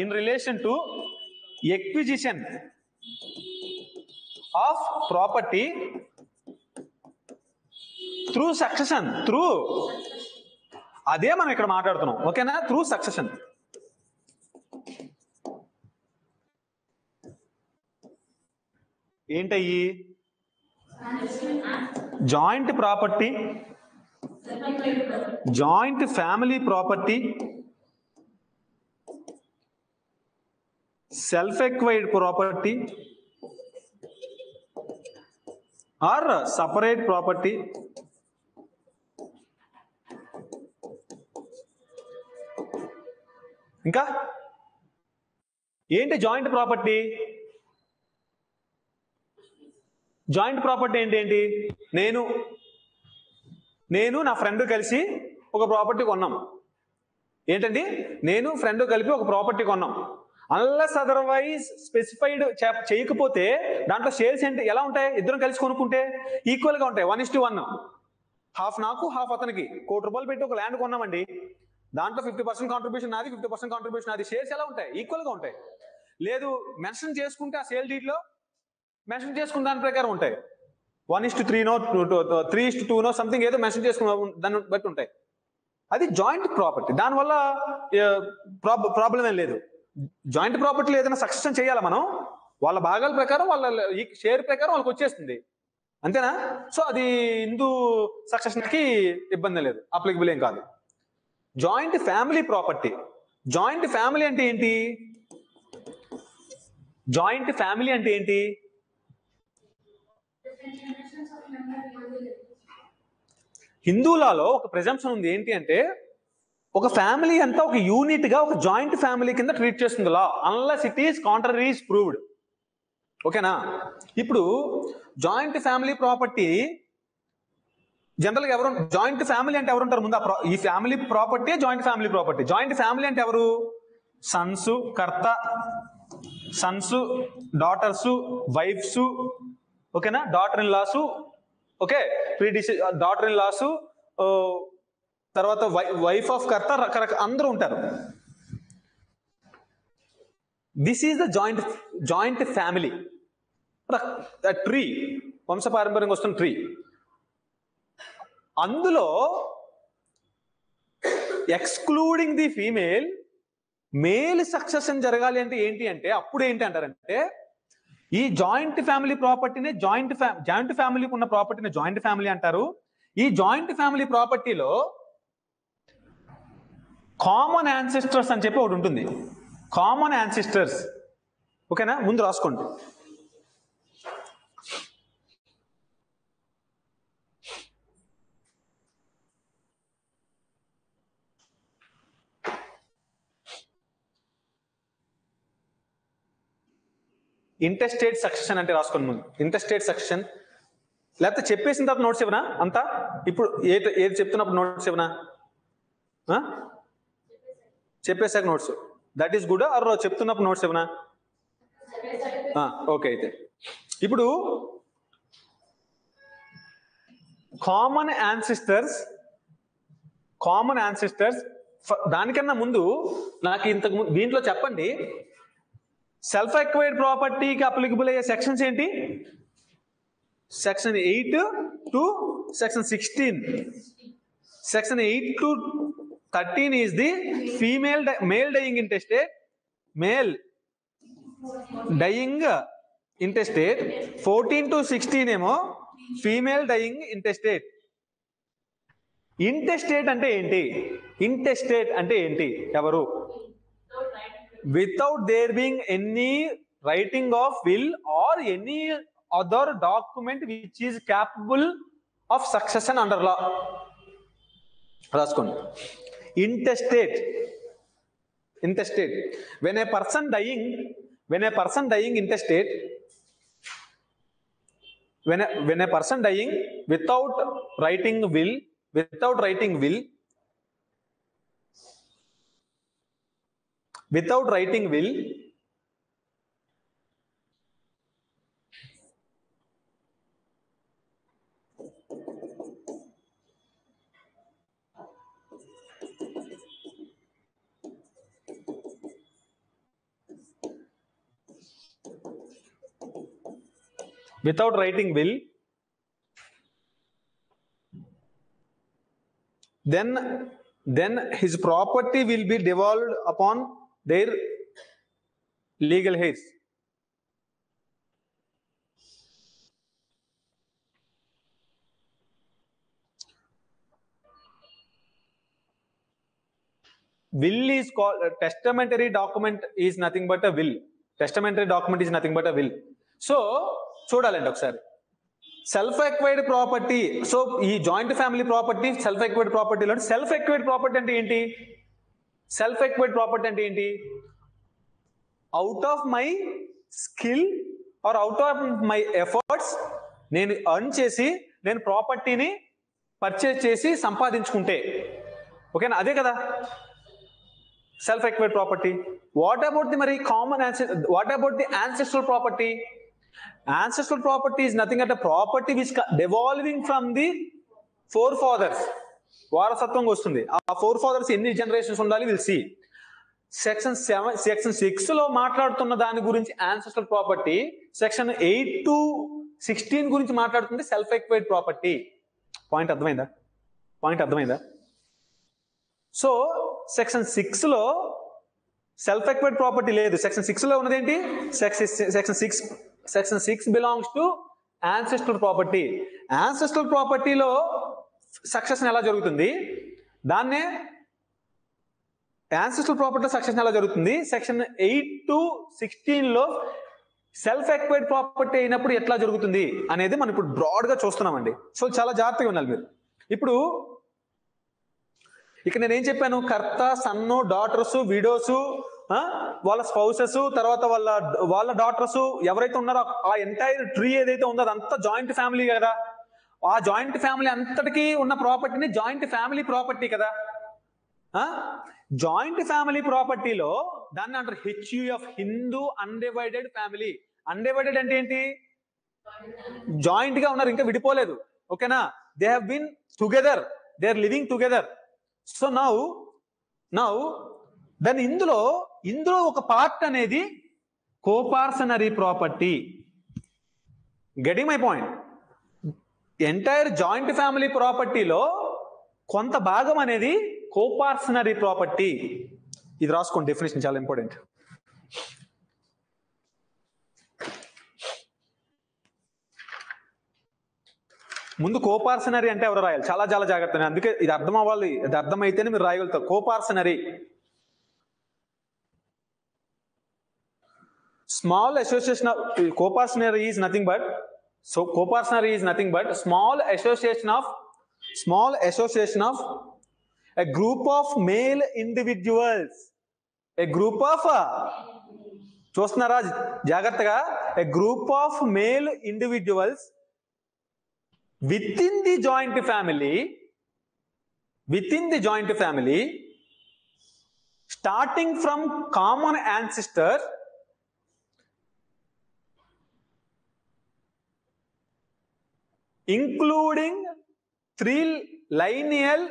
in relation to acquisition of property through succession. Through అదే మనం ఇక్కడ మాట్లాడుతున్నాం, ఓకేనా? Through succession. ఏంటయ్యి? Joint property, joint family property, self acquired property or separate property, ఇంకా ఏంటి జాయింట్ ప్రాపర్టీ? జాయింట్ ప్రాపర్టీ ఏంటి? నేను నా ఫ్రెండ్ కలిసి ఒక ప్రాపర్టీ కొన్నాం. ఏంటండి? నేను ఫ్రెండ్ కలిపి ఒక ప్రాపర్టీ కొన్నాం. అన్లెస్ అదర్వైజ్ స్పెసిఫైడ్ చేయకపోతే దాంట్లో షేర్స్ ఏంటి ఎలా ఉంటాయి? ఇద్దరం కలిసి కొనుక్కుంటే ఈక్వల్ గా ఉంటాయి, 1:1. హాఫ్ నాకు హాఫ్ అతనికి. ₹1,00,00,000 పెట్టి ఒక ల్యాండ్ కొన్నామండి. దాంట్లో 50% కాంట్రిబ్యూషన్ నాది, 50% కాంట్రిబ్యూషన్ నాది. షేర్స్ ఎలా ఉంటాయి? ఈక్వల్ గా ఉంటాయి. లేదు మెన్షన్ చేసుకుంటే ఆ సేల్ డీడ్ లో మెన్షన్ చేసుకున్న దాని ప్రకారం ఉంటాయి. 1:3నో 3:2నో సంథింగ్ ఏదో మెన్షన్ చేసుకున్న దాన్ని బట్టి ఉంటాయి. అది జాయింట్ ప్రాపర్టీ. దానివల్ల ప్రాబ్లం ఏం లేదు. జాయింట్ ప్రాపర్టీలో ఏదైనా సక్సెషన్ చేయాలా మనం, వాళ్ళ భాగాల ప్రకారం వాళ్ళ షేర్ ప్రకారం వాళ్ళకి వచ్చేస్తుంది, అంతేనా? సో అది హిందూ సక్సెషన్ కి ఇబ్బంది లేదు, అప్లికబుల్ ఏం కాదు. Joint family property. Joint family అంటే ఏంటి? జాయింట్ ఫ్యామిలీ అంటే ఏంటి? హిందూలాలో ఒక ప్రిజంప్షన్ ఉంది. ఏంటి అంటే ఒక ఫ్యామిలీ అంతా ఒక యూనిట్ గా ఒక జాయింట్ ఫ్యామిలీ కింద ట్రీట్ చేస్తుంది law, unless it is contrary is proved. ఓకేనా? ఇప్పుడు జాయింట్ ఫ్యామిలీ ప్రాపర్టీ జనరల్ గా ఎవరు, జాయింట్ ఫ్యామిలీ అంటే ఎవరు ఉంటారు ముందు? ఈ family property joint family property. Joint family అంటే ఎవరు? సన్స్, కర్త, సన్స్, డాటర్స్, వైఫ్స్, ఓకేనా? Daughter in loss, okay, daughter in loss, తర్వాత వైఫ్ ఆఫ్ కర్త, రకరకాల అందరూ ఉంటారు. This is the joint family. Tree, వంశపారంపర్యంగా వస్తున్న ట్రీ. అందులో excluding the female, male succession జరగాలి అంటే ఏంటి అంటే అప్పుడు ఏంటి అంటారంటే ఈ జాయింట్ ఫ్యామిలీ ప్రాపర్టీని జాయింట్ ఫ్యామిలీకి ఉన్న ప్రాపర్టీని జాయింట్ ఫ్యామిలీ అంటారు. ఈ జాయింట్ ఫ్యామిలీ ప్రాపర్టీలో కామన్ యాన్సిస్టర్స్ అని చెప్పి ఒకటి ఉంటుంది. కామన్ యాన్సిస్టర్స్, ఓకేనా? ముందు రాసుకోండి. ఇంటర్స్టేట్ సక్సెషన్ అంటే రాసుకోండి ముందు. ఇంటర్స్టేట్ సక్సెషన్, లేకపోతే చెప్పేసిన తర్వాత నోట్స్ ఇవ్వనా అంతా? ఇప్పుడు ఏది చెప్తున్నప్పుడు నోట్స్ ఇవ్వనా? చెప్పేసాక notes, that is good. Or చెప్తున్నప్పుడు నోట్స్ ఇవ్వనా? ఓకే. అయితే ఇప్పుడు కామన్ యాన్సిస్టర్స్ దానికన్నా ముందు నాకు ఇంతకు ముందు దీంట్లో చెప్పండి, సెల్ఫ్ ఎక్వైర్డ్ ప్రాపర్టీకి అప్లికబుల్ అయ్యే సెక్షన్స్ ఏంటి? Section 8 to section 16. Section 8 to 13 is the male dying intestate, male dying intestate. 14 to 16 ఏమో ఫీమేల్ డయింగ్ ఇంటెస్టేట్. ఇంటెస్టేట్ అంటే ఏంటి? ఇంటెస్టేట్ అంటే ఏంటి? ఎవరు? without there being any writing of will or any other document which is capable of succession under law. రాసుకోండి. Intestate when a person dying intestate, when a person dying without writing will, without writing will, then his property will be devolved upon their legal heirs. Will is called testamentary document is nothing but a will. Testamentary document is nothing but a will. So చూడాలండి ఒకసారి self acquired property. So ఈ joint family property self acquired ప్రాపర్టీలో self acquired property అంటే ఏంటి? Self acquired property అంటే ఏంటి? Out of my skill or out of my efforts నేను earn చేసి నేను ప్రాపర్టీని పర్చేజ్ చేసి సంపాదించుకుంటే, ఓకేనా? అదే కదా self acquired property. What about the మరి common what about the ancestral property? Ancestral property is nothing but a property which devolving from the forefathers. వారసత్వంగా వస్తుంది. ఆ ఫోర్ ఫాదర్స్ ఎన్ని జనరేషన్స్ ఉండాలి విల్ సీ. సెక్షన్ 6 లో మాట్లాడుతున్న దాని గురించి యాన్సెస్ట్రల్ ప్రాపర్టీ, సెక్షన్ 8 to 16 గురించి మాట్లాడుతుంది సెల్ఫ్ ఎక్వైర్డ్ ప్రాపర్టీ. పాయింట్ అర్థమైందా? సో సెక్షన్ 6 లో సెల్ఫ్ ఎక్వైర్డ్ ప్రాపర్టీ లేదు. సెక్షన్ 6 లో ఉన్నది ఏంటి? Section 6 belongs to ancestral property. Ancestral ప్రాపర్టీలో సక్సెషన్ ఎలా జరుగుతుంది? దాన్నే యాన్సెస్ట్రల్ ప్రాపర్టీలో సక్సెషన్ ఎలా జరుగుతుంది? సెక్షన్ 8 to 16 లో సెల్ఫ్ ఎక్వైర్డ్ ప్రాపర్టీ అయినప్పుడు ఎట్లా జరుగుతుంది అనేది మనం ఇప్పుడు బ్రాడ్ గా చూస్తున్నామండి. సో చాలా జాగ్రత్తగా ఉండాలి మీరు. ఇప్పుడు ఇక నేనేం చెప్పాను? కర్త, సన్ను, డాటర్స్, విడోస్, వాళ్ళ స్పౌసెస్, తర్వాత వాళ్ళ డాటర్స్ ఎవరైతే ఉన్నారో ఆ ఎంటైర్ ట్రీ ఏదైతే ఉందో అదంతా జాయింట్ ఫ్యామిలీ కదా. ఆ జాయింట్ ఫ్యామిలీ అంతటికీ ఉన్న ప్రాపర్టీని జాయింట్ ఫ్యామిలీ ప్రాపర్టీ కదా. జాయింట్ ఫ్యామిలీ ప్రాపర్టీలో దాన్ని అంటారు HUF, Hindu undivided family. Undivided అంటే ఏంటి? జాయింట్ గా ఉన్నారు, ఇంకా విడిపోలేదు, ఓకేనా? They have been together, they are living together. So now దాని ఇందులో ఒక పార్ట్ అనేది coparcenary property. Getting my point? Entire joint family ప్రాపర్టీలో కొంత భాగం అనేది కోపార్సనరీ ప్రాపర్టీ. ఇది రాసుకోండి, డెఫినేషన్ చాలా ఇంపార్టెంట్. ముందు కోపార్సనరీ అంటే ఎవరు రాయాలి? చాలా చాలా జాగ్రత్త. అందుకే ఇది అర్థం అవ్వాలి, ఇది అర్థమైతేనే మీరు రాయగలుగుతారు. Coparcenary, small association of coparcenary is nothing but small association of a group of male individuals, చూస్తున్నారా జాగ్రత్తగా? a group of male individuals within the joint family starting from common ancestor including 3 lineal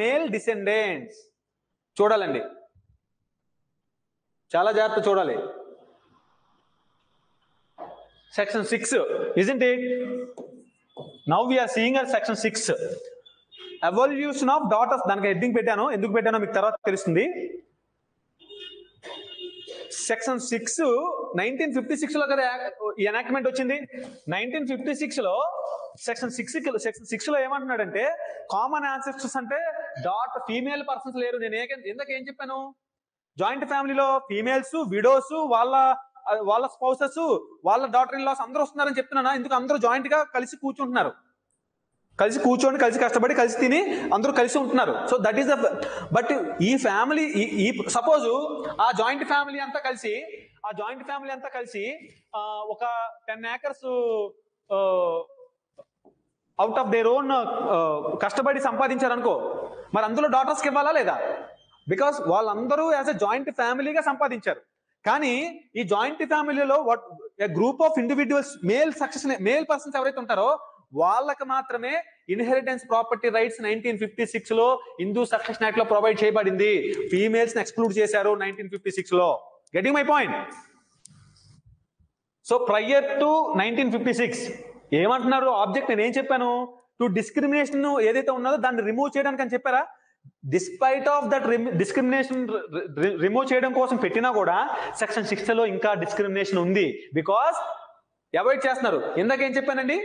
male descendants, చూడాలండి, చాలా జాగ్రత్త చూడాలి. Section 6, isn't it? Now we are seeing at section 6 evolution of daughters. దానికి heading పెట్టాను, ఎందుకు పెట్టానో మీకు తర్వాత తెలుస్తుంది. సెక్షన్ 6 1956 లో కదా ఎనాక్ట్మెంట్ వచ్చింది. 1956 లో సెక్షన్ 6 లో ఏమంటున్నాడంటే కామన్ యాన్సెస్టర్స్ అంటే ఫీమేల్ పర్సన్స్ లేరు. నేను ఏం చెప్పాను? జాయింట్ ఫ్యామిలీలో ఫీమేల్స్, విడోస్, వాళ్ళ స్పౌసెస్, వాళ్ళ డాటర్ ఇన్ లాస్ అందరూ వస్తున్నారని చెప్తున్నానా? ఎందుకు అందరూ జాయింట్ గా కలిసి కూర్చుంటున్నారు, కలిసి కూర్చోండి, కలిసి కష్టపడి, కలిసి తిని అందరూ కలిసి ఉంటున్నారు. So that is the but ఈ ఫ్యామిలీ సపోజ్ ఆ జాయింట్ ఫ్యామిలీ అంతా కలిసి ఒక 10 acres out of their own కష్టపడి సంపాదించారనుకో, మరి అందులో డాటర్స్కి ఇవ్వాలా లేదా? బికాస్ వాళ్ళందరూ యాజ్ ఎ జాయింట్ ఫ్యామిలీగా సంపాదించారు. కానీ ఈ జాయింట్ ఫ్యామిలీలో group of individuals male persons ఎవరైతే ఉంటారో వాళ్ళకి మాత్రమే ఇన్హెరిటెన్స్ ప్రాపర్టీ రైట్స్ 1956 లో హిందూ సక్సెషన్ యాక్ట్ లో ప్రొవైడ్ చేయబడింది. ఫీమేల్స్ ని ఎక్స్క్లూడ్ చేశారు 1956 లో. Getting my point? So prior to 1956 ఏమంటున్నారు? ఆబ్జెక్ట్ నేను ఏం చెప్పాను? టు డిస్క్రిమినేషన్ ఏదైతే ఉన్నదో దాన్ని రిమూవ్ చేయడానికి అని చెప్పారా? Despite of that discrimination remove చేయడం కోసం పెట్టినా కూడా సెక్షన్ 6 లో ఇంకా డిస్క్రిమినేషన్ ఉంది. బికాస్ అవాయిడ్ చేస్తున్నారు. ఇందాకేం చెప్పానండి?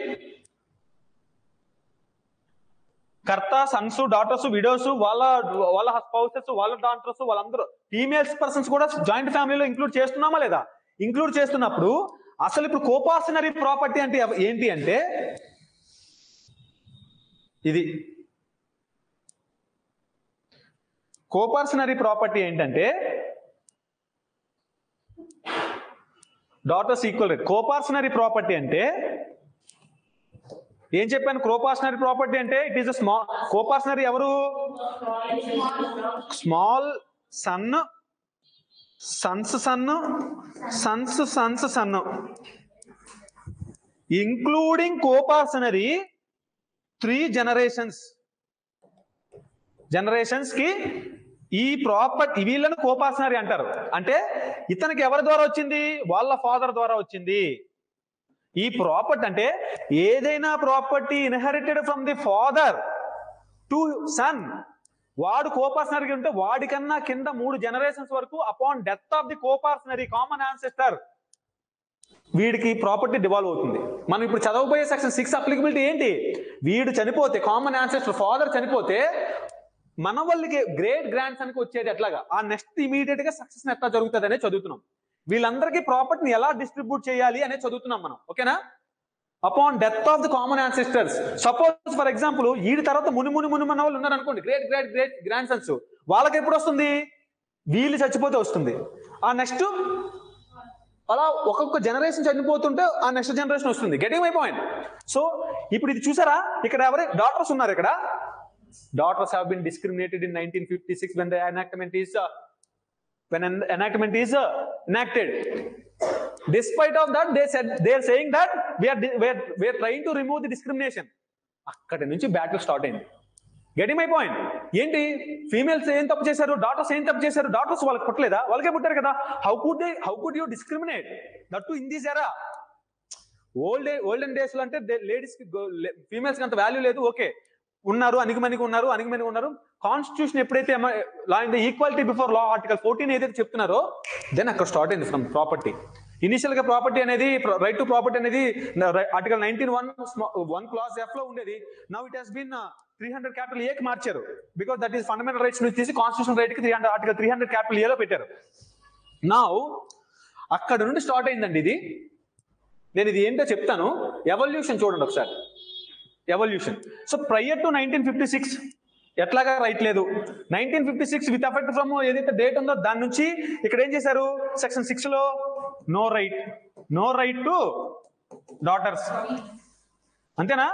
కర్త, సన్స్, డాటర్స్, విడోస్, వాళ్ళ స్పౌసెస్, వాళ్ళ డాటర్స్, వాళ్ళందరూ ఫీమేల్స్ పర్సన్స్ కూడా జాయింట్ ఫ్యామిలీలో ఇంక్లూడ్ చేస్తున్నామా లేదా? ఇంక్లూడ్ చేస్తున్నప్పుడు అసలు ఇప్పుడు కోపార్షనరీ ప్రాపర్టీ అంటే ఏంటి అంటే ఇది. కోపార్షనరీ ప్రాపర్టీ ఏంటంటే daughters equal right. Coparcenary property అంటే ఏం చెప్పాను? కోపార్షనరీ ప్రాపర్టీ అంటే ఇట్ ఈస్ స్మాల్ కోపార్షనరీ ఎవరు? Small son, sons son, sons sons son including coparcenary 3 generations కి ఈ ప్రాపర్టీ వీళ్ళని కోపార్షనరీ అంటారు. అంటే ఇతనికి ఎవరి ద్వారా వచ్చింది? వాళ్ళ ఫాదర్ ద్వారా వచ్చింది. ఈ ప్రాపర్టీ అంటే ఏదైనా property inherited from the father to son, వాడు కోపార్షనరీ ఉంటే వాడికన్నా కింద 3 జనరేషన్స్ వరకు upon death of the coparcenary common ancestor వీడికి ప్రాపర్టీ డివాల్వ్ అవుతుంది. మనం ఇప్పుడు చదవబోయే సెక్షన్ 6 అప్లికబిలిటీ ఏంటి? వీడు చనిపోతే, కామన్ యాన్సెస్టర్ ఫాదర్ చనిపోతే మన వాళ్ళకి గ్రేట్ గ్రాండ్ సన్కి వచ్చేది ఎట్లాగా, ఆ నెక్స్ట్ ఇమీడియట్ గా సక్సెస్ ఎట్లా జరుగుతుంది అనేది చదువుతున్నాం. వీళ్ళందరికీ ప్రాపర్టీని ఎలా డిస్ట్రిబ్యూట్ చేయాలి అనేది చదువుతున్నాం మనం. ఓకేనా? Upon death of the common ancestors. Suppose for example వీడి తర్వాత ముని మన వాళ్ళు ఉన్నారు అనుకోండి, గ్రేట్ గ్రాండ్ సన్స్. వాళ్ళకి ఎప్పుడు వస్తుంది? వీళ్ళు చచ్చిపోతే వస్తుంది. ఆ నెక్స్ట్ అలా ఒక్కొక్క జనరేషన్ చనిపోతుంటే ఆ నెక్స్ట్ జనరేషన్ వస్తుంది. Getting my point? సో ఇప్పుడు ఇది చూసారా, ఇక్కడ ఎవరి డాటర్స్ ఉన్నారు? ఇక్కడ daughters have been discriminated in 1956 when the enactment is enacted. Despite of that, they are saying that we are trying to remove the discrimination. akkada nunchi battle start ayindi. Getting my point? ఏంటి? Females ఏం తప్పు చేశారు? Daughters ఏం తప్పు చేశారు? Daughters వాళ్ళకి పుట్టలేదా? వాళ్ళకే పుట్టారు కదా. How could you discriminate that to in this era? Olden days లో అంటే లేడీస్ కి ఫీమేల్స్ కి అంత వాల్యూ లేదు. ఓకే, ఉన్నారు, అణిగిమణిగి ఉన్నారు. కాన్స్టిట్యూషన్ ఎప్పుడైతే law in the equality before law article 14 ఏదైతే చెప్తున్నారో దెన్ అక్కడ స్టార్ట్ అయింది ఫ్రమ్ ప్రాపర్టీ. ఇనిషియల్ గా ప్రాపర్టీ అనేది, రైట్ టు ప్రాపర్టీ అనేది ఆర్టికల్ 19(1) క్లాస్ F లో ఉండేది. Now it has been 300 A కి మార్చారు. Because that is fundamental rights నుంచి తీసి కాన్స్టిట్యూషన్ రైట్ కి ఆర్టికల్ 300 A లో పెట్టారు. నౌ అక్కడ నుండి స్టార్ట్ అయిందండి ఇది. నేను ఇది ఏంటో చెప్తాను. ఎవల్యూషన్ చూడండి ఒకసారి. ఎవల్యూషన్. సో ప్రైయర్ టు 1956 ఎట్లాగా రైట్ లేదు. 1956 విత్ ఎఫెక్ట్ ఫ్రమ్ ఏదైతే డేట్ ఉందో దాని నుంచి ఇక్కడ ఏం చేశారు? సెక్షన్ 6 లో నో రైట్ టు డాటర్స్. అంతేనా?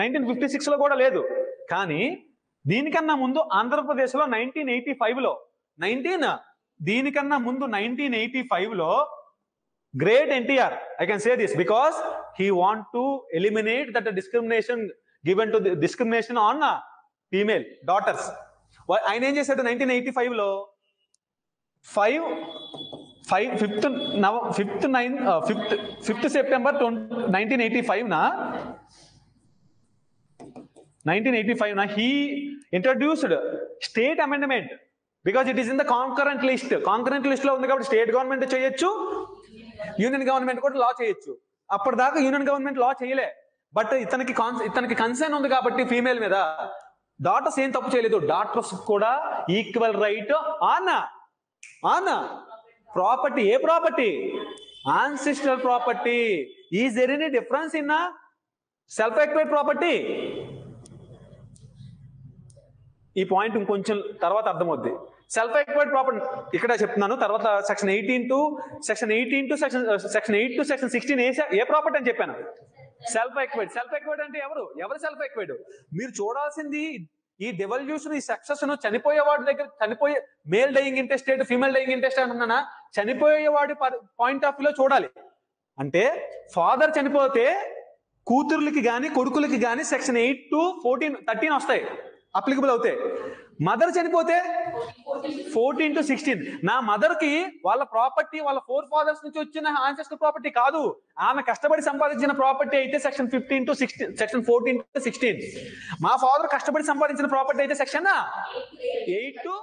1956 లో కూడా లేదు. కానీ దీనికన్నా ముందు ఆంధ్రప్రదేశ్ లో 1985 దీనికన్నా ముందు 1985 లో great NTR, I can say this because he want to eliminate that the discrimination given to the discrimination on female daughters. ఆయన ఏం చేశాడు 1985 లో 5th September 1985 he introduced state amendment because it is in the concurrent list లో ఉంది కాబట్టి state government చేయొచ్చు, union government కూడా లా చేయొచ్చు. అప్పటిదాకా యూనియన్ గవర్నమెంట్ లా చేయలే. బట్ ఇతనికి కన్సర్న్ ఉంది కాబట్టి ఫీమేల్ మీద. డాటర్స్ ఏం తప్పు చేయలేదు. డాటర్స్ కూడా ఈక్వల్ రైట్ ఆన్ ప్రాపర్టీ. ఏ property? ancestral property. Is there any difference in self acquired property? ఈ పాయింట్ ఇంకొంచెం తర్వాత అర్థమవుద్ది. సెల్ఫ్ ఎక్వైర్డ్ ప్రాపర్టీ ఇక్కడ చెప్తున్నాను. తర్వాత సెక్షన్ 8 టు సెక్షన్ 16 ఏ ప్రాపర్టీ అని చెప్పాను? సెల్ఫ్ ఎక్వైర్డ్ అంటే ఎవరు సెల్ఫ్ ఎక్వైర్డ్? మీరు చూడాల్సింది ఈ డెవల్యూషన్, ఈ సక్సెషన్ చనిపోయే వాడి దగ్గర, చనిపోయే male dying intestate, female dying intestate అన్నా చనిపోయేవాడి పాయింట్ ఆఫ్ వ్యూలో చూడాలి. అంటే ఫాదర్ చనిపోతే కూతుర్లకి కానీ కొడుకులకి కానీ సెక్షన్ 8 to 13 వస్తాయి, అప్లికబుల్ అవుతాయి. మదర్ చనిపోతే 14 to 16. నా మదర్ కి వాళ్ళ ప్రాపర్టీ వాళ్ళ 4 ఫాదర్స్ నుంచి వచ్చిన ఆన్సెస్టర్ ప్రాపర్టీ కాదు, ఆమె కష్టపడి సంపాదించిన ప్రాపర్టీ అయితే సెక్షన్ 15 to 16, సెక్షన్ 14 to 16. మా ఫాదర్ కష్టపడి సంపాదించిన ప్రాపర్టీ అయితే section 8 to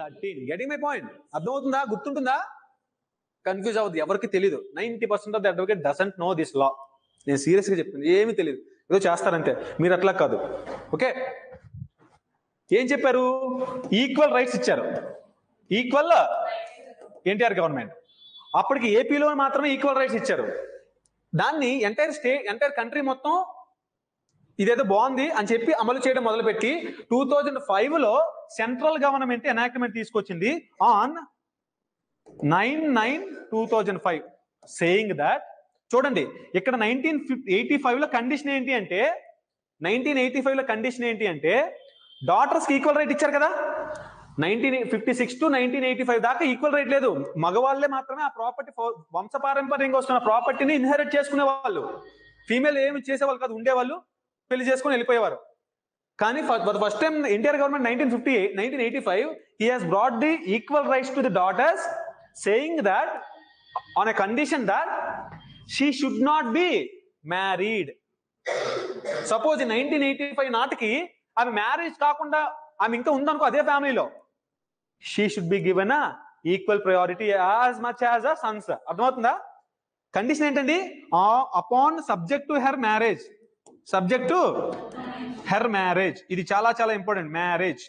13. Getting my point? అర్థమవుతుందా? గుర్తుంటుందా? కన్ఫ్యూజ్ అవుతుంది, ఎవరికి తెలియదు. 90% of the advocate doesn't know this law. నేను సీరియస్ గా చెప్తాను, ఏమీ తెలియదు, ఏదో చేస్తారంటే. మీరు అట్లా కాదు. ఓకే, ఏం చెప్పారు? ఈక్వల్ రైట్స్ ఇచ్చారు. ఈక్వల్ ఎన్టీఆర్ గవర్నమెంట్ అప్పటికి ఏపీలో మాత్రమే ఈక్వల్ రైట్స్ ఇచ్చారు. దాన్ని ఎంటైర్ కంట్రీ మొత్తం ఇదేదో బాగుంది అని చెప్పి అమలు చేయడం మొదలుపెట్టి 2005లో సెంట్రల్ గవర్నమెంట్ ఎనాక్ట్మెంట్ తీసుకొచ్చింది ఆన్ 9/9/2005 సేయింగ్ దట్, చూడండి ఇక్కడ 1985లో కండిషన్ ఏంటి అంటే, 1985లో కండిషన్ ఏంటి అంటే డాటర్స్ కి ఈక్వల్ రైట్ ఇచ్చారు కదా. 1956 to 1985 దాకా ఈక్వల్ రైట్ లేదు. మగవాళ్ళే మాత్రమే ఆ ప్రాపర్టీ వంశపారంపర్యంగా వస్తున్న ప్రాపర్టీని ఇన్హెరిట్ చేసుకునే వాళ్ళు. ఫీమేల్ ఏమి చేసేవాళ్ళు కాదు, ఉండేవాళ్ళు, పెళ్లి చేసుకుని వెళ్ళిపోయేవారు. కానీ first time NTR government 1985 he has brought the equal rights to the daughters, saying that on a condition that she should not be married. Suppose 1985 నాటికి ఆమె మ్యారేజ్ కాకుండా ఆమె ఇంకా ఉందనుకో అదే ఫ్యామిలీలో, she should be given equal priority as much as a sons. అర్థమవుతుందా? Condition ఏంటండి? Upon subject to her marriage. Subject to her marriage, ఇది చాలా చాలా important. Marriage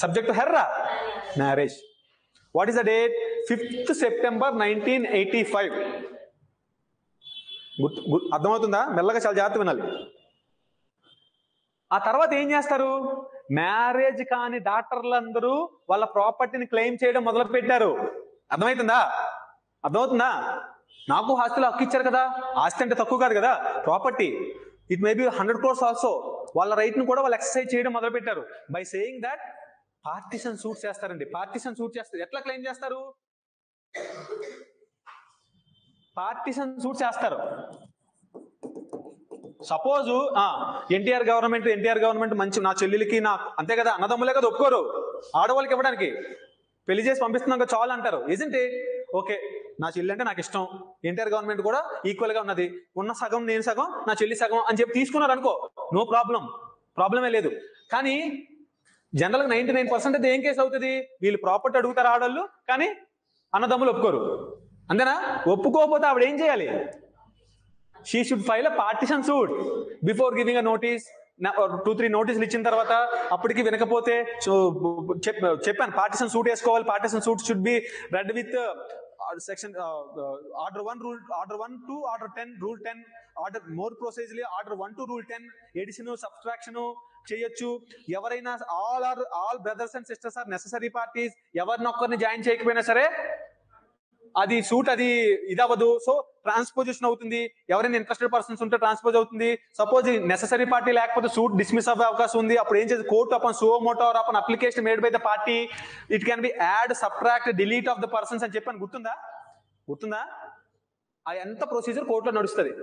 subject to her marriage. What is the date? 5th September 1985. అర్థమవుతుందా? మెల్లగా చాలా జాగ్రత్త వినాలి. ఆ తర్వాత ఏం చేస్తారు? మ్యారేజ్ కాని డాక్టర్లందరూ వాళ్ళ ప్రాపర్టీని క్లెయిమ్ చేయడం మొదలు పెట్టారు. అర్థమవుతుందా? నాకు ఆస్తిలో హక్కు ఇచ్చారు కదా, ఆస్తి అంటే తక్కువ కాదు కదా, property. It may be 100 crores also. వాళ్ళ రైట్ ను కూడా వాళ్ళు ఎక్సర్సైజ్ చేయడం మొదలు పెట్టారు by saying that partition suit చేస్తారండి. పార్టిషన్ సూట్ చేస్తారు. ఎట్లా క్లెయిమ్ చేస్తారు? పార్టిషన్ సూట్ చేస్తారు. సపోజ్ ఎన్టీఆర్ గవర్నమెంట్ మంచి నా చెల్లెలికి నా అంతే కదా, అన్నదమ్ములే కదా, ఒప్పుకోరు ఆడవాళ్ళకి ఇవ్వడానికి. పెళ్లి చేసి పంపిస్తున్నాక చాలు అంటారు. Isn't it? ఓకే, నా చెల్లి అంటే నాకు ఇష్టం, ఎన్టీఆర్ గవర్నమెంట్ కూడా ఈక్వల్ గా ఉన్నది, ఉన్న సగం నేను సగం, నా చెల్లి సగం అని చెప్పి తీసుకున్నారు అనుకో, నో ప్రాబ్లమే లేదు. కానీ జనరల్ గా 99% అయితే ఏం కేసు అవుతుంది? వీళ్ళు ప్రాపర్టీ అడుగుతారు ఆడవాళ్ళు, కానీ అన్నదమ్ములు ఒప్పుకోరు. అంతేనా? ఒప్పుకోకపోతే ఆవిడ ఏం చేయాలి? She should file a partition suit before giving a notice. 2-3 నోటీసులు ఇచ్చిన తర్వాత అప్పటికి వినకపోతే చెప్పాను పార్టిషన్ సూట్ వేసుకోవాలి. Partition suit should be read with section order 1 rule, order 1 to order 10 rule 10, order more precisely order 1 to rule 10. Addition subtraction చేయొచ్చు. ఎవరైనా all brothers and sisters are necessary parties. ఎవరినొక్కరిని జాయిన్ చేయకపోయినా సరే అది suit అది ఇదవ్వదు. So transposition అవుతుంది. ఎవరైనా interested persons ఉంటే ట్రాన్స్పోజ్ అవుతుంది. సపోజ్ నెసెసరీ పార్టీ లేకపోతే సూట్ డిస్మిస్ అవ్వే అవకాశం ఉంది. అప్పుడు ఏం చేసి court upon suo motu or upon application made by the party it can be add, subtract, delete of the persons అని చెప్పని గుర్తుందా? ఆ ఎంత ప్రొసీజర్ కోర్టులో నడుస్తుంది.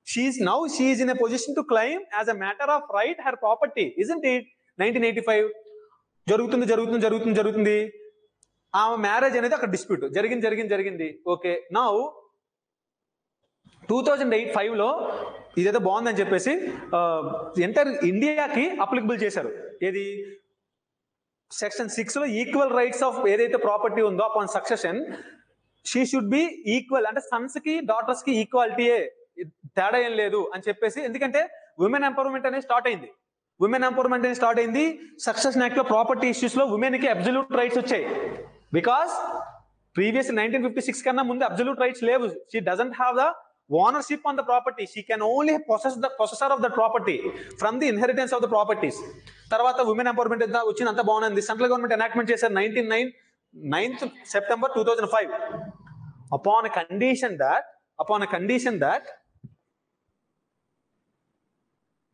She is in a position to claim as a matter of right her property, isn't it? 1985 జరుగుతుంది. ఆ marriage అనేది అక్కడ డిస్ప్యూట్ జరిగింది. ఓకే, నౌ 2005లో ఇదేదో బాగుందని చెప్పేసి ఎంటైర్ ఇండియాకి అప్లికబుల్ చేశారు. ఏది? సెక్షన్ 6లో ఈక్వల్ రైట్స్ ఆఫ్ ఏదైతే ప్రాపర్టీ ఉందో upon succession she should be equal. అంటే సన్స్ కి డాటర్స్ కి ఈక్వాలిటీయే, తేడా ఏం లేదు అని చెప్పేసి. ఎందుకంటే ఉమెన్ ఎంపవర్మెంట్ అనేది స్టార్ట్ అయింది. సక్సెషన్ యాక్ట్ లో ప్రాపర్టీ ఇష్యూస్ లో ఉమెన్ కి అబ్సల్యూట్ రైట్స్ వచ్చాయి. బికాస్ ప్రీవియస్ 1956 కన్నా ముందు అబ్సల్యూట్ రైట్స్ లేవు. She doesn't have the ownership on the property. She can only possessor of the property from the inheritance of the properties. తర్వాత women empowerment వచ్చింది, అంతా బాగుంది. సెంట్రల్ గవర్నమెంట్ ఎనాక్ట్మెంట్ చేశారు 9th September 2005 upon a condition that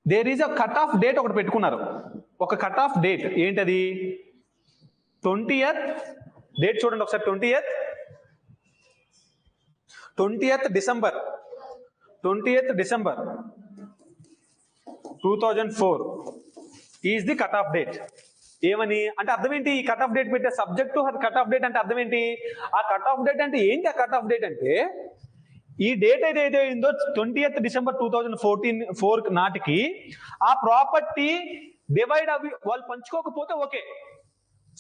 there is a cut off date ఒకటి పెట్టుకున్నారు. ఒక cut off date ఏంటది? 20th date చూడండి ఒకసారి. 20th December 2004 is the cut off date. ఏమని అంటే అర్థం ఏంటి? ఈ కట్ ఆఫ్ డేట్ పెట్టే subject to cut off date అంటే అర్థం ఏంటి? ఆ కట్ ఆఫ్ డేట్ అంటే ఏంటి? ఆ కట్ ఆఫ్ డేట్ అంటే ఈ డేట్ ఏదైతే అయిందో 20th డిసెంబర్ 2014 నాటికి ఆ ప్రాపర్టీ డివైడ్ అవి వాళ్ళు పంచుకోకపోతే ఓకే.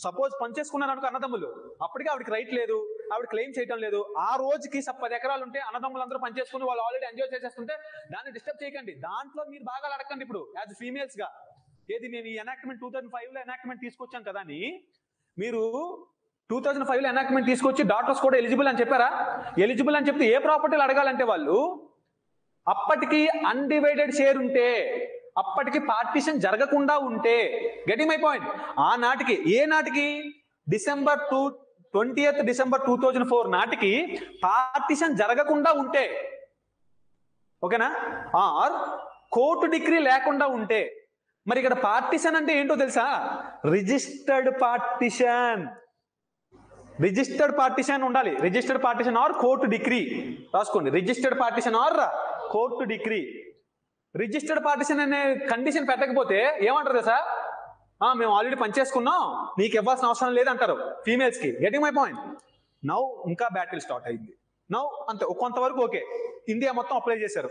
సపోజ్ పంచేసుకున్నారు అనుకో అన్నదమ్ములు, అప్పటికి ఆవిడకి రైట్ లేదు, ఆవిడ క్లెయిమ్ చేయడం లేదు. ఆ రోజుకి 10 ఎకరాలు ఉంటే అన్నదమ్ములందరూ పంచేసుకుని వాళ్ళు ఆల్రెడీ ఎంజాయ్ చేసేస్తుంటే దాన్ని డిస్టర్బ్ చేయకండి. దాంట్లో మీరు బాగా అడగండి. ఇప్పుడు యాజ్ ఫీమేల్స్ గా ఏది మేము ఈ ఎనాక్ట్మెంట్ 2005లో ఎనాక్ట్మెంట్ తీసుకొచ్చాం కదా అని మీరు 2005లో ఎనాక్ట్మెంట్ తీసుకొచ్చి డాటర్స్ కూడా ఎలిజిబుల్ అని చెప్పారా? ఎలిజిబుల్ అని చెప్తే ఏ ప్రాపర్టీలు అడగాలంటే వాళ్ళు అప్పటికి అన్డివైడెడ్ షేర్ ఉంటే, అప్పటికి పార్టీషన్ జరగకుండా ఉంటే, గెటింగ్ మై పాయింట్. ఆ నాటికి ఏ నాటికి? December 20th December 2004 నాటికి పార్టీషన్ జరగకుండా ఉంటే, ఓకేనా? ఆర్ కోర్టు డిగ్రీ లేకుండా ఉంటే. మరి ఇక్కడ పార్టీషన్ అంటే ఏంటో తెలుసా? Registered partition. రిజిస్టర్డ్ పార్టీషన్ ఉండాలి. Registered partition or court degree రాసుకోండి. Registered partition or court degree. Registered partition అనే కండిషన్ పెట్టకపోతే ఏమంటారు తెలుసా? మేము ఆల్రెడీ పనిచేసుకున్నాం, నీకు ఇవ్వాల్సిన అవసరం లేదంటారు ఫీమేల్స్ కి. Getting my point. నౌ ఇంకా బ్యాటిల్ స్టార్ట్ అయింది. నౌ అంతే, కొంతవరకు ఓకే. ఇండియా మొత్తం అప్లై చేశారు.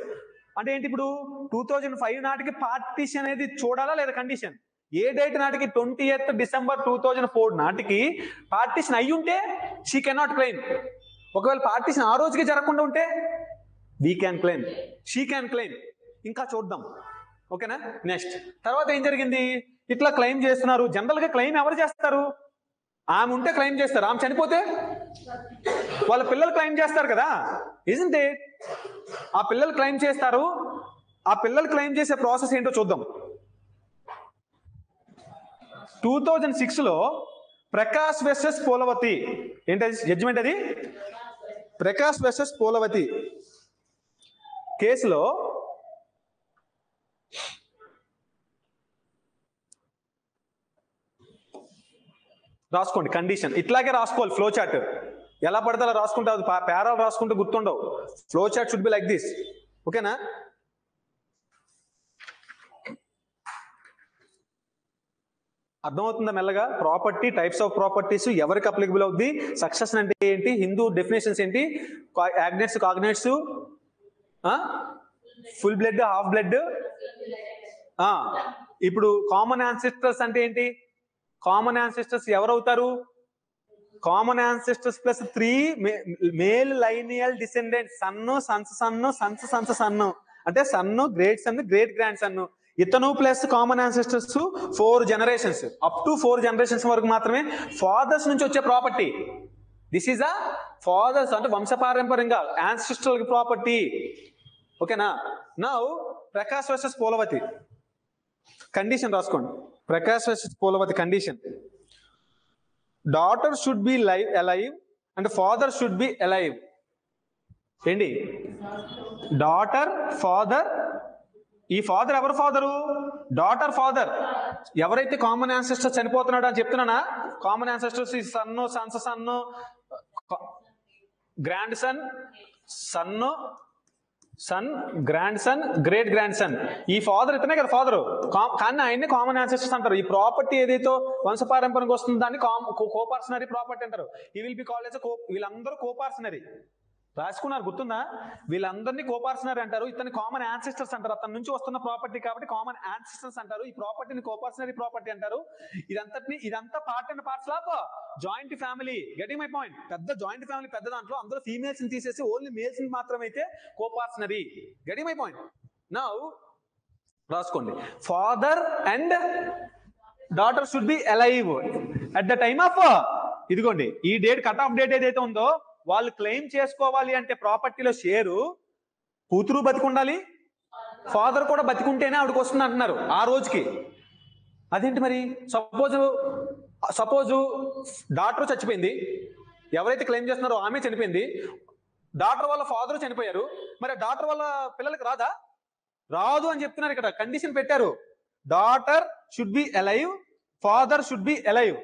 అంటే ఏంటి? ఇప్పుడు 2005 నాటికి పార్టీషన్ అనేది చూడాలా లేదా? కండిషన్ ఏ డేట్ నాటికి? 20th December 2004 నాటికి పార్టీషన్ అయ్యి ఉంటే షీ కెనాట్ క్లెయిమ్. ఒకవేళ పార్టీషన్ ఆ రోజుకి జరగకుండా ఉంటే we can claim, she can claim. ఇంకా చూద్దాం, ఓకేనా? నెక్స్ట్ తర్వాత ఏం జరిగింది? ఇట్లా క్లెయిమ్ చేస్తున్నారు. జనరల్ గా క్లెయిమ్ ఎవరు చేస్తారు? ఆమె ఉంటే క్లెయిమ్ చేస్తారు, ఆమె చనిపోతే వాళ్ళ పిల్లలు క్లెయిమ్ చేస్తారు కదా, ఇజంట్ ఇట్? ఆ పిల్లలు క్లెయిమ్ చేస్తారు. ఆ పిల్లలు క్లెయిమ్ చేసే ప్రాసెస్ ఏంటో చూద్దాం. 2006లో ప్రకాష్ వర్సెస్ పోలవతి ఏంటది జడ్జిమెంట్? అది ప్రకాష్ వర్సెస్ పోలవతి కేసులో రాసుకోండి కండిషన్. ఇట్లాగే రాసుకోవాలి ఫ్లో చార్ట్. ఎలా పడితే అలా రాసుకుంటే అది పేరాలు రాసుకుంటే గుర్తుండవు. Flow chart should be like this, ఓకేనా? అర్థమవుతుందా మెల్లగా? ప్రాపర్టీ, టైప్స్ ఆఫ్ ప్రాపర్టీస్, ఎవరికి అప్లికబుల్ అవుద్ది, సక్సెషన్ అంటే ఏంటి, హిందూ డెఫినేషన్స్ ఏంటి, agnates, cognates, full blood, half blood. ఇప్పుడు కామన్ యాన్సిస్టర్స్ అంటే ఏంటి? కామన్ యాన్సిస్టర్స్ ఎవరవుతారు? Common ancestors plus 3 male lineal descendants, son, sons son, sons sons son, అంటే son, great son, great grand son, ఇతను plus common ancestors 4 generations. Up to 4 generations వరకు మాత్రమే fathers నుంచి వచ్చే property. This is a fathers అంటే వంశపారంపర్యంగా ancestral property, ఓకేనా? Now Prakash versus Polavati condition రాసుకోండి. Prakash versus Polavati condition: daughter should be alive and father should be alive. ఏంటి? Daughter, father. ఈ ఫాదర్ ఎవరు? Father daughter father. ఎవరైతే కామన్ యాన్సిస్టర్ చనిపోతున్నాడు అని చెప్తున్నానా? Common ancestors son, sons son, grand son, son, son, grand son, great grand son. ఈ father ఇతనే కదా ఫాదరు, కానీ ఆయన్ని కామన్ యాన్సిస్టర్స్ అంటారు. ఈ ప్రాపర్టీ ఏదైతే వంశపారంపర్యంగా వస్తుంది దాన్ని కోపార్సనరీ ప్రాపర్టీ అంటారు. ఈ విల్ బి కాల్డ్ ఎస్ వీళ్ళందరూ కోపార్సనరీ. రాసుకున్నారు, గుర్తుందా? వీళ్ళందరినీ కోపార్సనరీ అంటారు. ఇతని కామన్ యాన్సిస్టర్స్ అంటారు. అతని నుంచి వస్తున్న ప్రాపర్టీ కాబట్టి కామన్ యాన్సిస్టర్స్ అంటారు. ఈ ప్రాపర్టీని కోపార్సనరీ ప్రాపర్టీ అంటారు. ఇదంతా part and parts of joint family. Getting my point? పెద్ద జాయింట్ ఫ్యామిలీ, పెద్ద దాంట్లో అందరూ ఫీమేల్స్ ని తీసేసి ఓన్లీ మేల్స్ ని మాత్రమైతే coparcenary. Getting my point? Now రాసుకోండి. Father and daughter should be alive at the time of, ఇదిగోండి ఈ డేట్, కట్ ఆఫ్ డేట్ ఏదైతే ఉందో వాళ్ళు క్లెయిమ్ చేసుకోవాలి అంటే ప్రాపర్టీలో షేరు కూతురు బతికుండాలి, ఫాదర్ కూడా బతికుంటేనే ఆవిడకి వస్తుంది అంటున్నారు ఆ రోజుకి. అదేంటి మరి? సపోజు డాటర్ చచ్చిపోయింది, ఎవరైతే క్లెయిమ్ చేస్తున్నారో ఆమె చనిపోయింది, డాటర్ వాళ్ళ ఫాదర్ చనిపోయారు, మరి డాటర్ వాళ్ళ పిల్లలకి రాదా? రాదు అని చెప్తున్నారు. ఇక్కడ కండిషన్ పెట్టారు, daughter should be alive, father should be alive.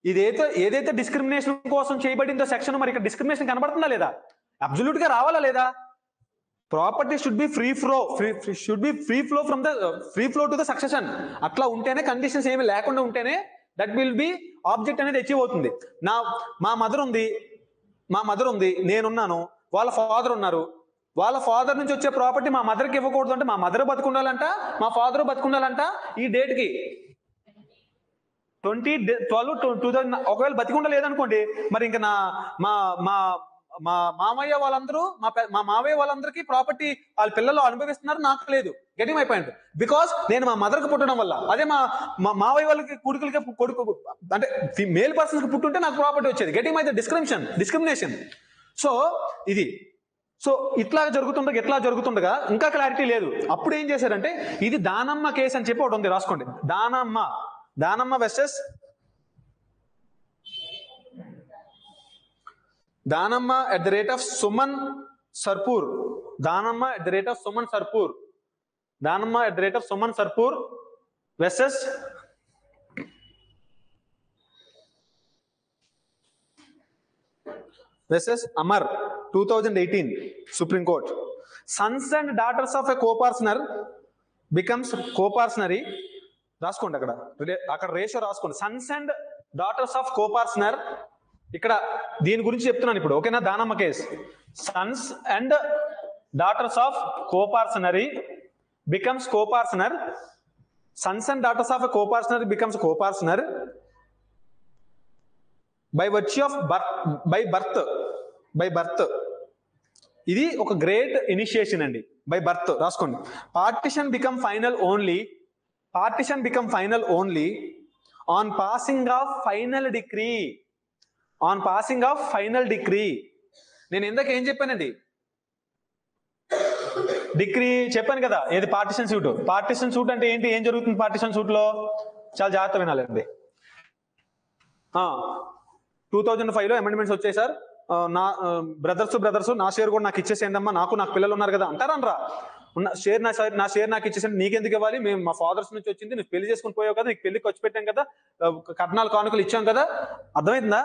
ఏదైతే డిస్క్రిమినేషన్ కోసం చేయబడిందో సెక్షన్, మరి ఇక్కడ డిస్క్రిమినేషన్ కనబడుతుందా లేదా? అబ్సల్యూట్ గా రావాలా లేదా? Property should be free flow to the succession. అట్లా ఉంటేనే, కండిషన్స్ ఏమి లేకుండా ఉంటేనే దట్ విల్ బి ఆబ్జెక్ట్ అనేది అచీవ్ అవుతుంది. మా మదర్ ఉంది, నేనున్నాను, వాళ్ళ ఫాదర్ ఉన్నారు. వాళ్ళ ఫాదర్ నుంచి వచ్చే ప్రాపర్టీ మా మదర్కి ఇవ్వకూడదు అంటే మా మదర్ బతుకుండాలంట, మా ఫాదర్ బతుకుండాలంట. ఈ డేట్కి 2012 ఒకవేళ బతికుండ లేదనుకోండి, మరి ఇంకా మా మా మామయ్య వాళ్ళందరూ మా మామయ్య వాళ్ళందరికీ ప్రాపర్టీ వాళ్ళ పిల్లలు అనుభవిస్తున్నారు, నాకు లేదు. Getting my point. బికాస్ నేను మా మదర్కి పుట్టడం వల్ల. అదే మా మావయ్య వాళ్ళకి కొడుకు అంటే మేల్ పర్సన్స్ కి పుట్టుంటే నాకు ప్రాపర్టీ వచ్చేది. Getting my discrimination. సో ఇది ఇట్లా జరుగుతుండగా ఇంకా క్లారిటీ లేదు. అప్పుడు ఏం చేశారంటే ఇది దానమ్మ కేసు అని చెప్పి ఒకటి ఉంది, రాసుకోండి. Danamma versus Danamma at the rate of Suman Sarpur. Danamma at the rate of Suman Sarpur versus Amar 2018 supreme court. Sons and daughters of a coparcener becomes coparcenary. రాసుకోండి, అక్కడ రేషియో రాసుకోండి. Sons and daughters of coparcener. ఇక్కడ దీని గురించి చెప్తున్నాను ఇప్పుడు, ఓకేనా? Danamma case. Sons and daughters of coparcenary becomes coparcener. Sons and daughters of a coparcener becomes coparcener by virtue of by birth. ఇది ఒక గ్రేట్ ఇనిషియేషన్ అండి. బై బర్త్ రాసుకోండి. Partition become final only on passing of final decree. నేను ఇందాక ఏం చెప్పానండి? Degree చెప్పాను కదా, ఏది? పార్టిషన్ సూట్ అంటే ఏంటి? ఏం జరుగుతుంది పార్టిషన్ సూట్ లో? చాలా జాగ్రత్త వినాలండి. 2005లో అమెండ్మెంట్స్ వచ్చాయి సార్. నా బ్రదర్స్ నా షేర్ కూడా నాకు ఇచ్చేసేయండమ్మా, నాకు పిల్లలు ఉన్నారు కదా అంటారనరా. నా షేర్ నాకు ఇచ్చేసేయండి, నీకెందుకు ఇవ్వాలి? మేము మా ఫాదర్స్ నుంచి వచ్చింది, నువ్వు పెళ్లి చేసుకుని పోయావు కదా, నీకు పెళ్లికి వచ్చి పెట్టాం కదా, కట్నాలు కానుకలు ఇచ్చాం కదా, అర్థమైందా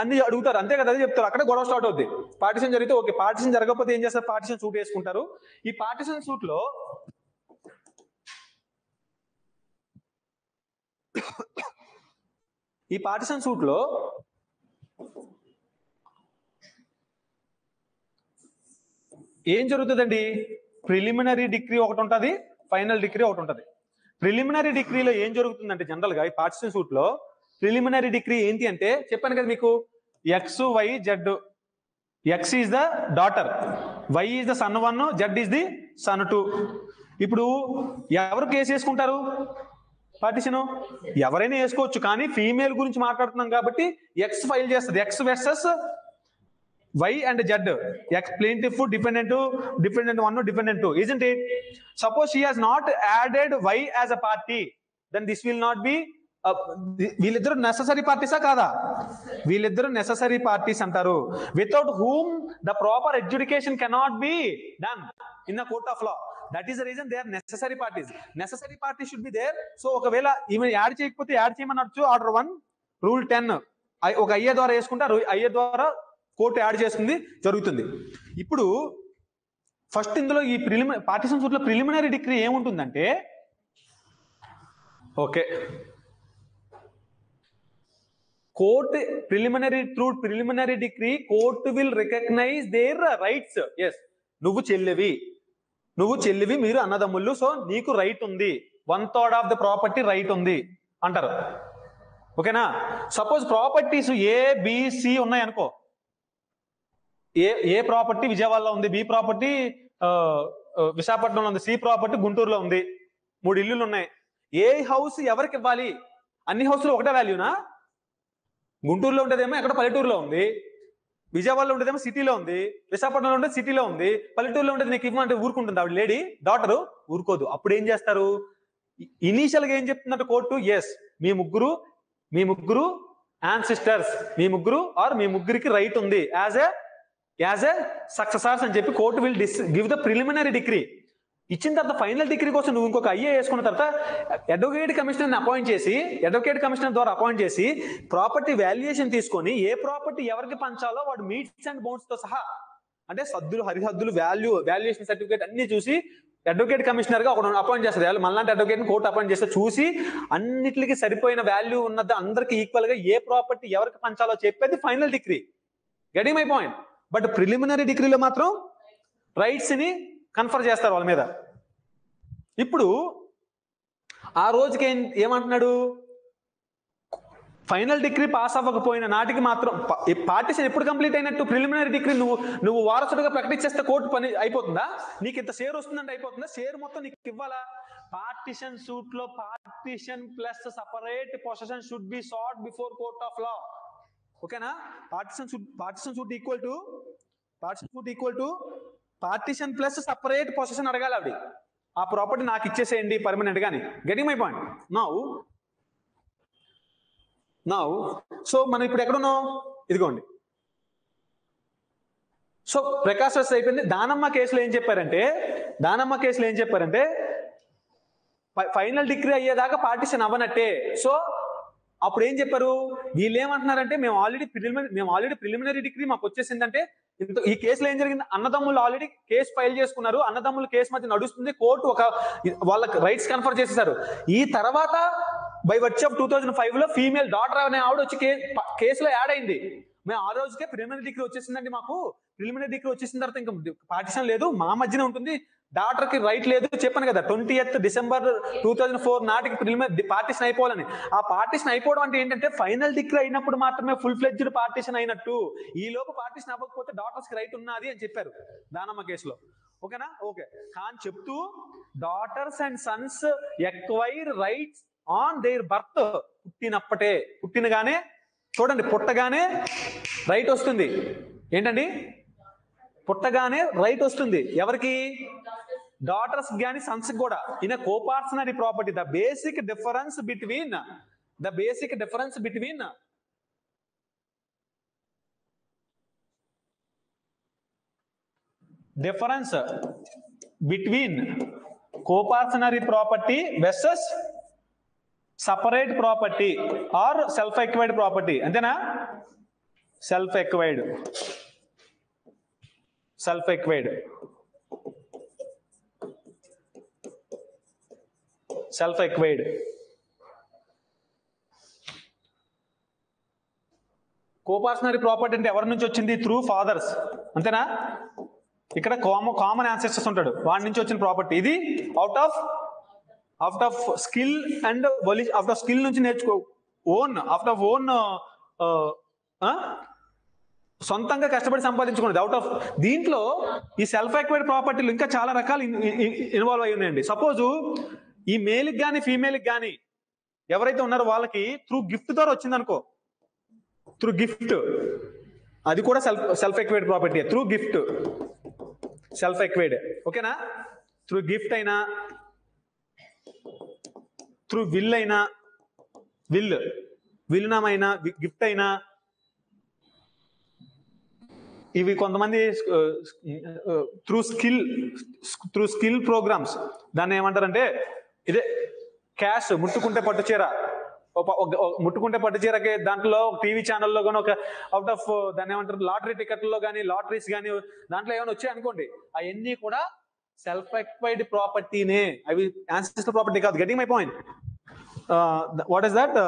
అన్ని అడుగుతారు, అంతే కదా, అదే చెప్తారు. అక్కడే గొడవ స్టార్ట్ అవుద్ది. పార్టిషన్ జరిగితే ఓకే, పార్టిషన్ జరగకపోతే ఏం చేస్తారు? పార్టిషన్ సూట్ వేసుకుంటారు. ఈ పార్టిషన్ సూట్ లో ఏం జరుగుతుందండి? ప్రిలిమినరీ డిగ్రీ ఒకటి ఉంటుంది, ఫైనల్ డిగ్రీ ఒకటి ఉంటుంది. ప్రిలిమినరీ డిగ్రీలో ఏం జరుగుతుందంటే జనరల్ గా ఈ పార్టిషన్ సూట్ లో ప్రిలిమినరీ డిగ్రీ ఏంటి అంటే చెప్పాను కదా మీకు, X Y Z. X is the daughter, Y is the son 1, Z is the son 2. ఇప్పుడు ఎవరు కేసు వేసుకుంటారు? పార్టిషన్ ఎవరైనా వేసుకోవచ్చు, కానీ ఫీమేల్ గురించి మాట్లాడుతున్నాం కాబట్టి ఎక్స్ ఫైల్ చేస్తుంది. X versus Y and Z. X plaintiff, defendant 1, defendant 2, isn't it? Suppose she has not added y as a party, then this will not be వీళ్ళిద్దరు నెససరీ పార్టీసా కాదా? వీళ్ళిద్దరు నెససరీ పార్టీస్ అంటారు. Without whom the proper adjudication cannot be done in the court of law. That is the reason they are necessary parties. Necessary party should be there. So ఒకవేళ ఈమె add చేయకపోతే add చేయమనొచ్చు. Order 1 rule 10 ఒక అయ్యే ద్వారా వేసుకుంటారు, అయ్యే ద్వారా court add చేస్తుంది, జరుగుతుంది. ఇప్పుడు ఫస్ట్ ఇందులో ఈ పార్టిషన్ సూట్ లో ప్రిలిమినరీ డిగ్రీ ఏముంటుందంటే, okay, court preliminary decree court will recognise their rights. Yes, నువ్వు చెల్లివి, మీరు అన్నదమ్ముళ్ళు, సో నీకు రైట్ ఉంది, 1/3 ఆఫ్ ద ప్రాపర్టీ రైట్ ఉంది అంటారు. ఓకేనా? సపోజ్ ప్రాపర్టీస్ ABC ఉన్నాయి అనుకో. ఏ ప్రాపర్టీ విజయవాడలో ఉంది, బి ప్రాపర్టీ విశాఖపట్నంలో ఉంది, సి ప్రాపర్టీ గుంటూరులో ఉంది, 3 ఇల్లులు ఉన్నాయి. ఏ హౌస్ ఎవరికి ఇవ్వాలి? అన్ని హౌస్లో ఒకటే వాల్యూనా? గుంటూరులో ఉండేదేమో ఎక్కడ పల్లెటూరులో ఉంది, విజయవాడలో ఉండేదేమో సిటీలో ఉంది, విశాఖపట్నంలో ఉండేది సిటీలో ఉంది, పల్లెటూరులో ఉండేది నీకు ఇవ్వమంటే ఊరుకుంటుంది ఆవిడ లేడీ డాటరు? ఊరుకోదు. అప్పుడు ఏం చేస్తారు? ఇనీషియల్ గా ఏం చెప్తుందంటే కోర్టు, ఎస్ మీ ముగ్గురు యాన్సిస్టర్స్, మీ ముగ్గురికి రైట్ ఉంది యాజ్ ఎ సక్సెసర్స్ అని చెప్పి court will give the preliminary degree. ఇచ్చిన తర్వాత ఫైనల్ డిగ్రీ కోసం నువ్వు ఇంకొక ఐఏ వేసుకున్న తర్వాత అడ్వకేట్ కమిషనర్ ద్వారా అపాయింట్ చేసి ప్రాపర్టీ వాల్యుయేషన్ తీసుకొని ఏ ప్రాపర్టీ ఎవరికి పంచాలో వాడు మీట్స్ అండ్ బౌండ్స్ తో సహా, అంటే సద్దులు హరిహద్దులు వాల్యుయేషన్ సర్టిఫికేట్ అన్ని చూసి అడ్వకేట్ కమిషనర్గా ఒకడు అపాయింట్ చేస్తారు. మళ్ళీ అడ్వకేట్ని కోర్టు అపాయింట్ చేస్తే చూసి అన్నిటికి సరిపోయిన వాల్యూ ఉన్నది అందరికి ఈక్వల్గా ఏ ప్రాపర్టీ ఎవరికి పంచాలో చెప్పేది final degree. Getting my point. But preliminary డిగ్రీలో మాత్రం రైట్స్ని కన్ఫర్ చేస్తారు వాళ్ళ మీద. ఇప్పుడు ఆ రోజుకి ఏమంటున్నాడు, ఫైనల్ డిగ్రీ పాస్ అవ్వకపోయిన నాటికి మాత్రం పార్టిషన్ ఎప్పుడు కంప్లీట్ అయినట్టు? ప్రిలిమినరీ డిగ్రీ నువ్వు వారసుడిగా ప్రకటించేస్తే కోర్టు పని అయిపోతుందా? నీకు ఇంత షేర్ వస్తుందంటే అయిపోతుందా? షేర్ మొత్తం నీకు ఇవ్వాలా? పార్టిషన్ సూట్ లో partition plus separate possession should be sought before court of law. ఓకేనా? Partition suit equal to partition plus separate possession అడగాలి ఆవిడ. ఆ ప్రాపర్టీ నాకు ఇచ్చేసేయండి పర్మనెంట్ గాని. Getting my point. Now so మనం ఇప్పుడు ఎక్కడున్నాం? ఇదిగోండి. సో ప్రకాష్ అయిపోయింది. దానమ్మ కేసులో ఏం చెప్పారంటే ఫైనల్ డిగ్రీ అయ్యేదాకా పార్టిషన్ అవ్వనట్టే. సో అప్పుడు ఏం చెప్పారు వీళ్ళు? ఏమంటున్నారంటే మేము ఆల్రెడీ ప్రిలిమినరీ డిగ్రీ మాకు వచ్చేసిందంటే, ఈ కేసులో ఏం జరిగింది? అన్నదమ్ములు ఆల్రెడీ కేసు ఫైల్ చేసుకున్నారు. అన్నదమ్ముల కేసు మధ్య నడుస్తుంది. కోర్టు వాళ్ళకి రైట్స్ కన్ఫర్ చేసేసారు. ఈ తర్వాత బై వర్చ్ ఆఫ్ 2005 లో ఫీమేల్ డాటర్ అనే ఆవిడ వచ్చి కేసులో యాడ్ అయింది. మేము ఆ రోజుకే ప్రిలిమినరీ డిగ్రీ వచ్చేసిందండి. మాకు ప్రిలిమినరీ డిగ్రీ వచ్చేసిన తర్వాత ఇంకా పార్టిషన్ లేదు, మా మధ్యనే ఉంటుంది, డాక్టర్ కి రైట్ లేదు. చెప్పాను కదా 20th December 2004 నాటికి ప్రిలిమినరీ పార్టిషన్ అయిపోవాలని. ఆ పార్టిషన్ అయిపోవడం అంటే ఏంటంటే ఫైనల్ డిగ్రీ అయినప్పుడు మాత్రమే ఫుల్ ఫ్లెడ్జ్డ్ పార్టిషన్ అయినట్టు. ఈ లోపు పార్టిషన్ అవ్వకపోతే డాక్టర్స్ కి రైట్ ఉన్నది అని చెప్పారు దానమ్మ కేసులో. ఓకేనా? ఓకే. కానీ చెప్తూ daughters and sons acquire rights on their birth. పుట్టినగానే చూడండి, పుట్టగానే రైట్ వస్తుంది. ఏంటండి? పుట్టగానే రైట్ వస్తుంది. ఎవరికి? డాటర్స్ గాని సన్స్ కూడా. In coparcenary property the basic difference between coparcenary property versus separate property or self acquired property. అంతేనా? సెల్ఫ్ ఎక్వైర్డ్ కోపార్షనరీ ప్రాపర్టీ అంటే ఎవరి నుంచి వచ్చింది? Through fathers. అంతేనా? ఇక్కడ కామన్ యాన్సెస్టర్స్ ఉంటాడు, వాడి నుంచి వచ్చిన ప్రాపర్టీ. ఇది out of skill and out of skill నుంచి నేర్చుకో, సొంతంగా కష్టపడి సంపాదించుకున్నది. అవుట్ ఆఫ్ దీంట్లో ఈ సెల్ఫ్ ఎక్వైర్డ్ ప్రాపర్టీలు ఇంకా చాలా రకాలు ఇన్వాల్వ్ అయి ఉన్నాయండి. సపోజు ఈ మేల్కి కానీ ఫీమేల్కి కానీ ఎవరైతే ఉన్నారో వాళ్ళకి త్రూ గిఫ్ట్ ద్వారా వచ్చింది అనుకో, త్రూ గిఫ్ట్, అది కూడా self acquired property. Through gift self acquired. ఓకేనా? త్రూ గిఫ్ట్ అయినా, త్రూ విల్ అయినా, విల్నామైనా, గిఫ్ట్ అయినా, ఇవి కొంతమంది త్రూ స్కిల్ ప్రోగ్రామ్స్. దాన్ని ఏమంటారంటే ఇదే క్యాష్. ముట్టుకుంటే పట్టుచీరకి దాంట్లో టీవీ ఛానల్లో కానీ ఒక అవుట్ ఆఫ్ దాన్ని ఏమంటారు లాటరీ టికెట్లో కానీ, లాటరీస్ కానీ దాంట్లో ఏమైనా వచ్చాయి అనుకోండి, అవన్నీ కూడా సెల్ఫ్ ఎక్వైర్డ్ ప్రాపర్టీనే. అవి యాన్సిస్టర్ ప్రాపర్టీ కాదు. Getting my point. What is that?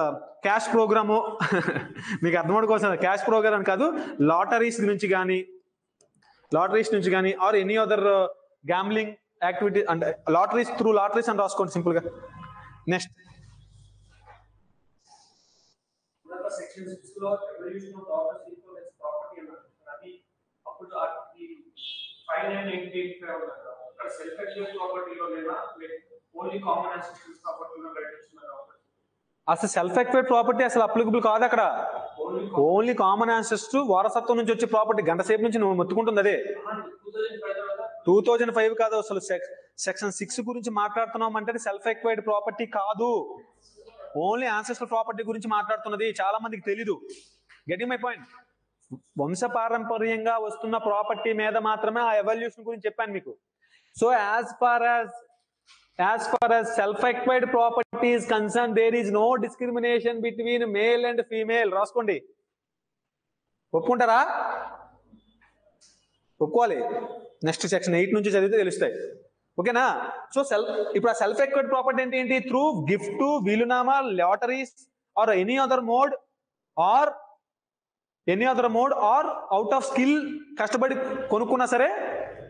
Cash program. మీకు అర్థమవడం కోసం క్యాష్ ప్రోగ్రామ్ కాదు, లాటరీస్ నుంచి కానీ or any other gambling activity. అంటే త్రూ లాటరీస్ అని రాసుకోండి సింపుల్ గా. నెక్స్ట్ అసలు సెల్ఫ్ ఎక్వైర్డ్ ప్రాపర్టీ అసలు అప్లికబుల్ కాదు అక్కడ. ఓన్లీ కామన్ యాన్సెస్టర్ వారసత్వం నుంచి వచ్చే ప్రాపర్టీ. గంట సేపు నుంచి నువ్వు మొత్తుకుంటుంది అదే. 2005 కాదు. అసలు సెక్షన్ 6 గురించి మాట్లాడుతున్నాం అంటే సెల్ఫ్ ఎక్వైర్డ్ ప్రాపర్టీ కాదు, ఓన్లీ యాన్సెస్టర్ ప్రాపర్టీ గురించి మాట్లాడుతున్నది. చాలా మందికి తెలీదు. Getting my point. వంశపారంపర్యంగా వస్తున్న ప్రాపర్టీ మీద మాత్రమే ఆ ఎవల్యూషన్ గురించి చెప్పాను మీకు. So as far as self-acquired property is concerned, there is no discrimination between male and female. రాసుకోండి. ఒప్పుకుంటారా? ఒప్పుకోవాలి. నెక్స్ట్ సెక్షన్ 8 నుంచి చదివితే తెలుస్తాయి. ఓకేనా? సో ఇప్పుడు ఆ సెల్ఫ్ ఎక్వైర్డ్ ప్రాపర్టీ అంటే ఏంటి? త్రూ గిఫ్ట్, వీలునామా, lotteries or any other mode or out of skill కష్టపడి కొనుక్కున్నా సరే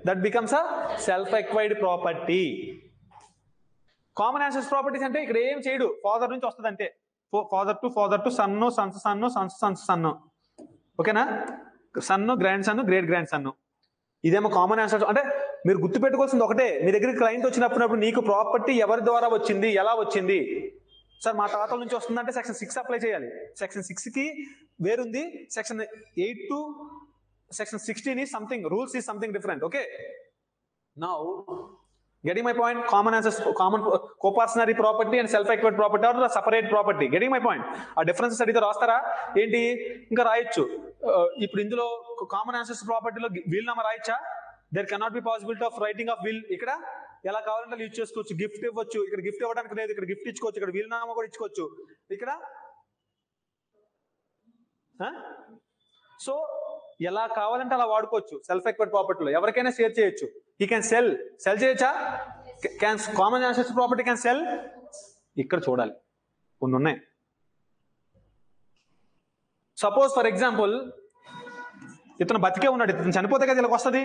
that becomes a self acquired property. Common ancestor properties అంటే ఇక్కడ ఏం చేయడు, ఫాదర్ నుంచి వస్తుంది అంటే ఫాదర్ టు సన్. ఓకేనా? Son, grand son, great grand son. ఇదేమో కామన్ యాన్సెస్టర్. అంటే మీరు గుర్తు పెట్టుకోవాల్సింది ఒకటే, మీ దగ్గరికి క్లయింట్ వచ్చినప్పుడు నీకు ప్రాపర్టీ ఎవరి ద్వారా వచ్చింది, ఎలా వచ్చింది? సార్ మా తాతల నుంచి వస్తుందంటే సెక్షన్ 6 అప్లై చేయాలి. సెక్షన్ 6కి వేరుంది, section 8 to section 16 is something, rules is something different. Okay, now getting my point? Common co-partnership property and self-acquired property are separate property. Getting my point? ఆ డిఫరెన్సెస్ అడిగితే రాస్తారా ఏంటి? ఇంకా రాయొచ్చు. ఇప్పుడు ఇందులో కామన్ యాన్సెస్టర్ ప్రాపర్టీలో వీల్ నామా రాయొచ్చా? There cannot be possibility of writing of will. ఇక్కడ ఎలా కావాలంటే యూజ్ చేసుకోవచ్చు. గిఫ్ట్ ఇవ్వచ్చు, ఇక్కడ గిఫ్ట్ ఇవ్వడానికి లేదు, ఇక్కడ గిఫ్ట్ ఇచ్చుకోవచ్చు, ఇక్కడ వీల్ నామా కూడా ఇచ్చుకోవచ్చు. ఇక్కడ సో ఎలా కావాలంటే అలా వాడుకోవచ్చు. సెల్ఫ్ ఎక్వైర్డ్ ప్రాపర్టీలో ఎవరికైనా షేర్ చేయొచ్చు. ఈ కెన్ సెల్ చేయొచ్చా? Can common ancestor property can cell. ఇక్కడ చూడాలి, కొన్ని ఉన్నాయి. సపోజ్ ఫర్ ఎగ్జాంపుల్ ఇతను బతికే ఉన్నాడు, ఇతను చనిపోతే కదా వీళ్ళకి వస్తుంది.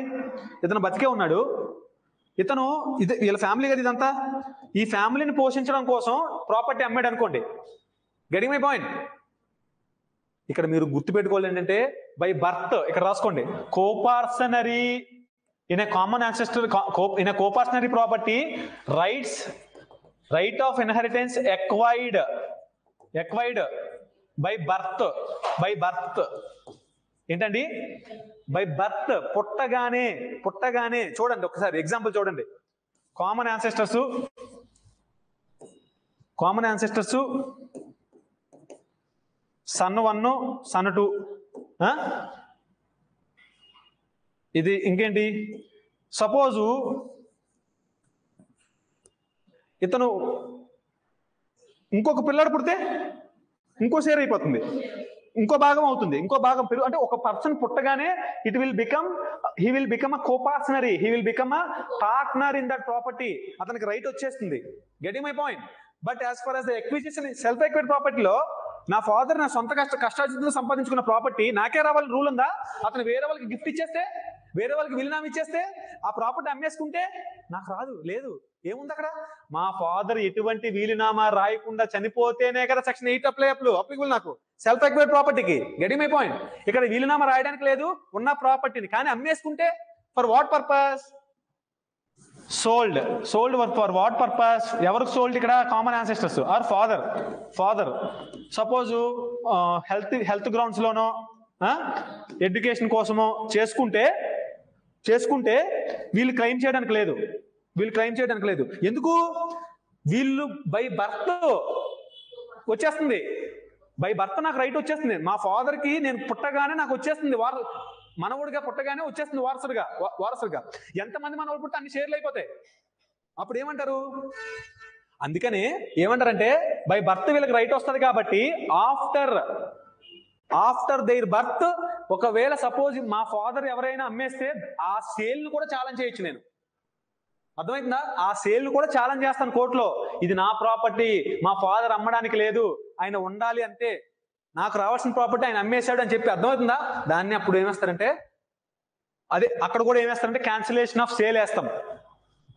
ఇతను బతికే ఉన్నాడు, ఇతను వీళ్ళ ఫ్యామిలీ కదా ఇదంతా. ఈ ఫ్యామిలీని పోషించడం కోసం ప్రాపర్టీ అమ్మాడు అనుకోండి. Getting my point? ఇక్కడ మీరు గుర్తుపెట్టుకోవాలి ఏంటంటే బై బర్త్, ఇక్కడ రాసుకోండి, coparcenary in a common ancestor in a coparcenary property right of inheritance acquired by birth. ఏంటండి? బై బర్త్, పుట్టగానే. చూడండి ఒకసారి ఎగ్జాంపుల్ చూడండి. Common ancestors son 1, son 2. ఇది ఇంకేంటి? సపోజు ఇతను ఇంకొక పిల్లాడు పుడితే ఇంకో షేర్ అయిపోతుంది, ఇంకో భాగం అవుతుంది, ఇంకో భాగం అంటే ఒక పర్సన్ పుట్టగానే he will become a coparcenary, he will become a partner in that property. అతనికి రైట్ వచ్చేస్తుంది. Getting my point? But as far as the acquisition self acquired ప్రాపర్టీలో నా ఫాదర్ నా సొంత కష్టార్జితంతో సంపాదించుకున్న ప్రాపర్టీ నాకే రావాలని రూల్ ఉందా? అతను వేరే వాళ్ళకి గిఫ్ట్ ఇచ్చేస్తే, వేరే వాళ్ళకి విలునామా ఇచ్చేస్తే, ఆ ప్రాపర్టీ అమ్మేసుకుంటే నాకు రాదు. లేదు, ఏముంది అక్కడ? మా ఫాదర్ ఎటువంటి వీలునామా రాయకుండా చనిపోతేనే కదా సెక్షన్ 8 అప్లికబుల్ నాకు సెల్ఫ్ ఎక్వైర్డ్ ప్రాపర్టీకి. Getting my point? ఇక్కడ వీలునామా రాయడానికి లేదు ఉన్న ప్రాపర్టీని, కానీ అమ్మేసుకుంటే for what purpose? Sold for what purpose? ఎవరికి సోల్డ్? ఇక్కడ common ancestors or father. Suppose health grounds లోనో ఎడ్యుకేషన్ కోసమో చేసుకుంటే వీళ్ళు క్లెయిమ్ చేయడానికి లేదు. ఎందుకు? వీళ్ళు బై బర్త్ వచ్చేస్తుంది, బై బర్త్ నాకు రైట్ వచ్చేస్తుంది. మా ఫాదర్ కి నేను పుట్టగానే నాకు వచ్చేస్తుంది, మనవుడిగా పుట్టగానే వచ్చేస్తుంది వారసుడిగా. ఎంతమంది మనవుడు పుట్టితే అన్ని షేర్లు అయిపోతాయి. అప్పుడు ఏమంటారు? అందుకనే ఏమంటారంటే బై బర్త్ వీళ్ళకి రైట్ వస్తుంది కాబట్టి ఆఫ్టర్ దేర్ బర్త్, ఒకవేళ సపోజ్ మా ఫాదర్ ఎవరైనా అమ్మేస్తే ఆ సేల్ ను కూడా ఛాలెంజ్ చేయొచ్చు నేను. అర్థమవుతుందా? ఆ సేల్ ను కూడా ఛాలెంజ్ చేస్తాను కోర్టులో. ఇది నా ప్రాపర్టీ, మా ఫాదర్ అమ్మడానికి లేదు, ఆయన ఉండాలి అంతే, నాకు రావాల్సిన ప్రాపర్టీ ఆయన అమ్మేశాడు అని చెప్పి. అర్థమవుతుందా? దాన్ని అప్పుడు ఏమేస్తారంటే అక్కడ కూడా ఏమేస్తారంటే క్యాన్సిలేషన్ ఆఫ్ సేల్ వేస్తాం.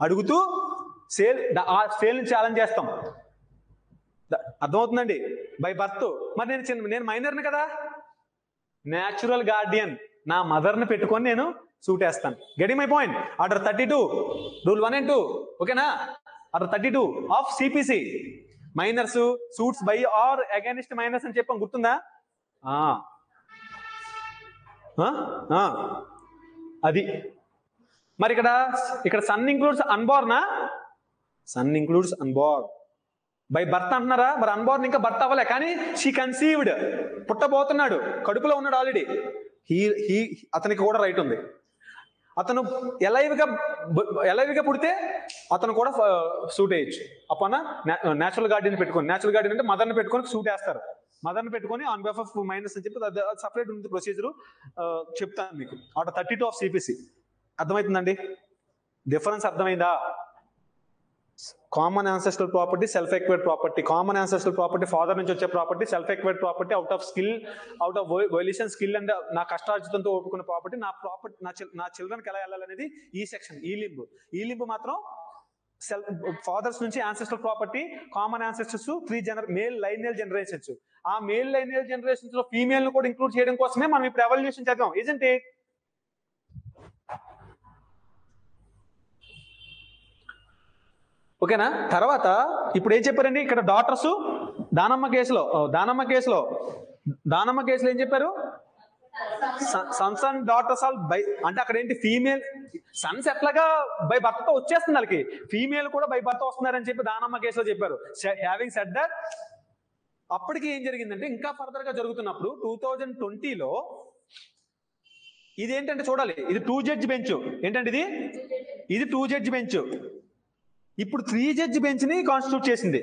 అడుగుతూ ఆ సేల్ ని ఛాలెంజ్ చేస్తాం. అర్థమవుతుందండి? By birth. మరి నేను మైనర్ని కదా, న్యాచురల్ గార్డియన్ నా మదర్ని పెట్టుకొని నేను సూట్ వేస్తాను. Getting my point? Order 32 rule 1 and 2. ఓకేనా? Order 32 of CPC, minors suits by or against minors అని చెప్పాం, గుర్తుందా? అది మరి ఇక్కడ సన్ ఇంక్లూడ్స్ అన్బార్నా? Son includes unborn. By birth అంటున్నారా? మరి అన్బార్న్ ఇంకా బర్త్ అవ్వలే, కానీ షీ కన్సీవ్డ్, పుట్టబోతున్నాడు, కడుపులో ఉన్నాడు ఆల్రెడీ. అతనికి కూడా రైట్ ఉంది. అతను ఎలైవ్గా పుడితే అతను కూడా సూట్ వేయచ్చు. అప్పన నేచురల్ గార్డియన్ పెట్టుకొని, నేచురల్ గార్డియన్ అంటే మదర్ని పెట్టుకొని సూట్ వేస్తారు. మదర్ని పెట్టుకొని ఆన్ బిహాఫ్ ఆఫ్ మైనస్ అని చెప్పి సపరేట్ ఉంది ప్రొసీజర్, చెప్తాను మీకు. Order 32 of CPC. అర్థమవుతుందండి? డిఫరెన్స్ అర్థమైందా? Common ancestral property, self acquired property. Common ancestral property father నుంచి వచ్చే property, self acquired property out of skill, out of వొల్యూషన్ skill and నా కష్టార్జితంతో ఓపుకున్న ప్రాపర్టీ. నా ప్రాపర్టీ నా చిల్డ్రన్కి ఎలా వెళ్ళాలనేది ఈ సెక్షన్. ఈ లింబ్ మాత్రం ఫాదర్స్ నుంచి ancestral property, common ancestors, male lineal generations. ఆ మేల్ లైనియల్ జనరేషన్స్ లో ఫీమేల్ ను కూడా ఇంక్లూడ్ చేయడం కోసమే మనం ఇప్పుడు ఎవల్యూషన్ చేద్దాం, ఇజంట్ ఇట్? ఓకేనా? తర్వాత ఇప్పుడు ఏం చెప్పారండి ఇక్కడ డాటర్స్ దానమ్మ కేసులో ఏం చెప్పారు? Sons and daughters all by, అంటే అక్కడ ఏంటి ఫీమేల్ సన్స్ ఎట్లాగా బై భర్తతో వచ్చేస్తుంది, వాళ్ళకి ఫీమేల్ కూడా బై భర్త వస్తున్నారని చెప్పి దానమ్మ కేసులో చెప్పారు. హ్యావింగ్ సెడ్ దట్, అప్పటికి ఏం జరిగిందంటే ఇంకా ఫర్దర్ గా జరుగుతున్నప్పుడు 2020లో ఇదేంటంటే చూడాలి, ఇది 2 జడ్జ్ బెంచ్. ఏంటంటే ఇది 2 జడ్జ్ బెంచ్. ఇప్పుడు 3 జడ్జ్ బెంచ్ ని కాన్స్టిట్యూట్ చేసింది.